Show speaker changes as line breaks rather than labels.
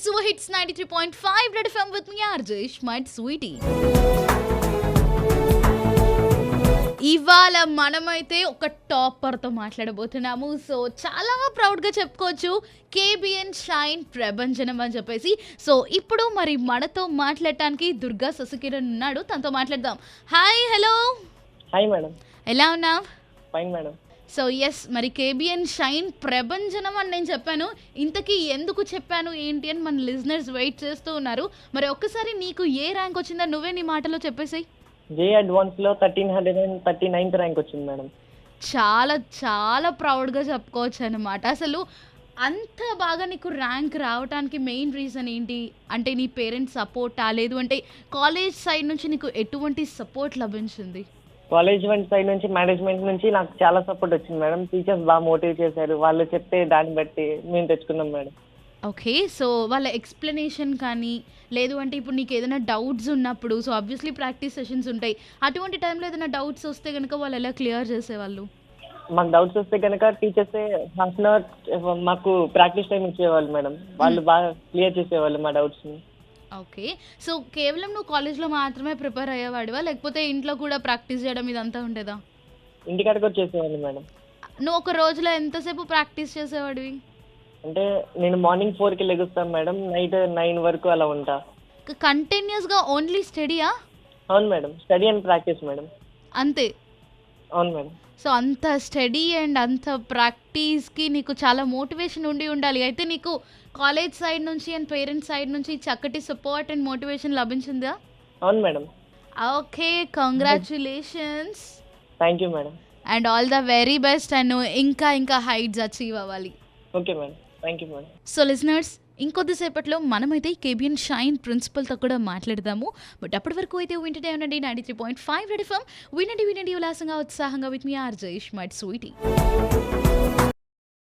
Super Hits 93.5 Red FM with me RJ Smart Sweetie. ఇవాళ మనమైతే ఒక టాపర్తో మాట్లాడబోతున్నాము. సో చాలా ప్రౌడ్గా చెప్పుకోవచ్చు, కేబిఎన్ షైన్ ప్రభంజనం అని చెప్పేసి. సో ఇప్పుడు మరి మనతో మాట్లాడటానికి దుర్గా శశికిరణ్ ఉన్నాడు, తనతో మాట్లాడదాం. Hi, hello.
Hi madam.
ఎలా ఉన్నావు?
Fine madam.
సో ఎస్, మరి కేబిఎన్ షైన్ ప్రభంజనం అని నేను చెప్పాను. ఇంతకీ ఎందుకు చెప్పాను ఏంటి అని మన లిజనర్స్ వెయిట్ చేస్తూ ఉన్నారు. మరి ఒక్కసారి నీకు ఏ ర్యాంక్ వచ్చిందో నువ్వే నీ మాటలో చెప్పేసాయి.
జే అడ్వాన్స్ లో 1339th ర్యాంక్ వచ్చింది మేడం.
చాలా చాలా ప్రౌడ్గా చెప్పుకోవచ్చు అనమాట. అసలు అంత బాగా నీకు ర్యాంక్ రావడానికి మెయిన్ రీజన్ ఏంటి? అంటే నీ పేరెంట్స్ సపోర్టా, లేదు అంటే కాలేజ్ సైడ్ నుంచి నీకు ఎటువంటి సపోర్ట్ లభించింది?
కాలేజ్ సైడ్ నుంచి, మేనేజ్మెంట్ నుంచి నాకు చాలా సపోర్ట్ వచ్చింది మేడం. టీచర్స్ బాగా మోటివేట్ చేశారు. వాళ్ళు చెప్తే దాన్ని బట్టి మేము తెచ్చుకున్నాం మేడం.
ఓకే. సో వాళ్ళ ఎక్స్ప్లెనేషన్ కానీ, లేదు అంటే ఇప్పుడు నీకు ఏదైనా డౌట్స్ ఉన్నప్పుడు, సో ఆబ్వియస్లీ ప్రాక్టీస్ సెషన్స్ ఉంటాయి, అటువంటి టైంలో ఏదైనా డౌట్స్ వస్తే కనుక వాళ్ళు ఎలా క్లియర్ చేసేవాళ్ళు?
మాకు డౌట్స్ వస్తే కనుక టీచర్సే హాఫ్ అన్ అవర్ మాకు ప్రాక్టీస్ టైం ఇచ్చేవాళ్ళు మేడం. వాళ్ళు బాగా క్లియర్ చేసేవాళ్ళు మా డౌట్స్ని.
ఓకే. సో కేవలం నువ్వు కాలేజ్లో మాత్రమే ప్రిపేర్ అయ్యేవాడివా, లేకపోతే ఇంట్లో కూడా ప్రాక్టీస్ చేయడం ఇదంతా ఉండేదా?
ఇంటికాడికి వచ్చి చేసేవాళ్ళు మేడం.
నువ్వు ఒక రోజులో ఎంతసేపు ప్రాక్టీస్ చేసేవాడివి?
అంటే నేను మార్నింగ్ 4కి లెగుస్తాను మేడం, నైట్ 9 వరకు అలా ఉంటా.
కంటిన్యూస్గా ఓన్లీ స్టడీయా?
అవును madam, study and practice madam.
అంతే?
అవును మేడం.
సో అంత స్టడీ అండ్ అంత ప్రాక్టీస్కి నీకు చాలా మోటివేషన్ ఉండాలి. అయితే నీకు కాలేజ్ సైడ్ నుంచి అండ్ పేరెంట్స్ సైడ్ నుంచి చక్కటి సపోర్ట్ అండ్ మోటివేషన్ లభించిందా?
అవును madam.
Okay, congratulations.
Thank you madam.
And all the very best. అండ్ నువ్వు ఇంకా హైట్స్ అచీవ్ అవ్వాలి.
Okay madam, thank you madam.
So listeners, ఇంకొద్దిసేపట్లో మనమైతే కేబిఎన్ షైన్ ప్రిన్సిపల్తో కూడా మాట్లాడదాము. బట్ అప్పటి వరకు అయితే వింటూనే ఉండండి 93.5 రెడ్ ఎఫ్ఎం. వినండి ఉల్లాసంగా, ఉత్సాహంగా విత్ మీ ఆర్జే స్మార్ట్ స్వీటీ.